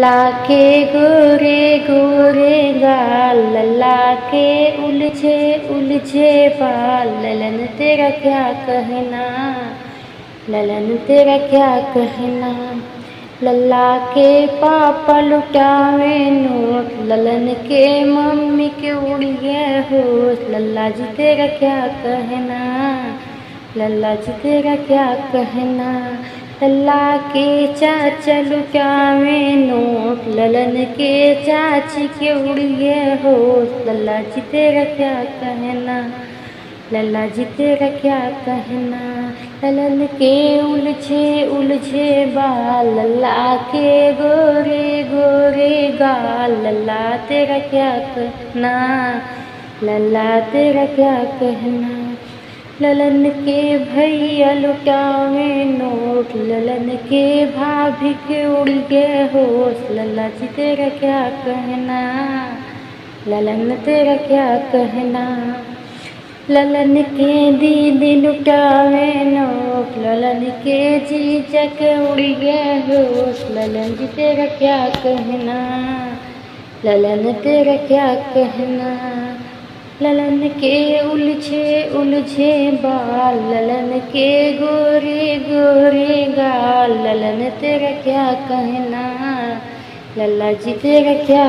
लल्ला के गोरे गोरे गाल, लल्ला के उलझे उलझे बाल, ललन तेरा क्या कहना, ललन तेरा क्या कहना। लल्ला के पापा लुटावे नोट, ललन के मम्मी के उड़िए होश, लल्ला जी तेरा क्या कहना, लल्ला जी तेरा क्या कहना। लल्ला के चाचा लुटावे नोट, ललन के चाची के उड़िए होश, लल्ला जी तेरा क्या कहना, लल्ला जी तेरा क्या कहना। ललन के उलझे उलझे बाल, लल्ला के गोरे गोरे गाल, लल्ला तेरा क्या कहना, लल्ला तेरा क्या कहना। ललन के भैया लुटावे नोट, ललन के भाभी के उड़ गए होश, लल्ला जी तेरा क्या कहना, ललन तेरा क्या कहना। ललन के दीदी लुटावे नोट, ललन के जीजा के उड़ गए होश, ललन जी तेरा क्या कहना, ललन तेरा क्या कहना। ललन के उलझे उलझे बाल, ललन के गोरे गोरे गाल, ललन तेरा क्या कहना, लल्ला जी तेरा क्या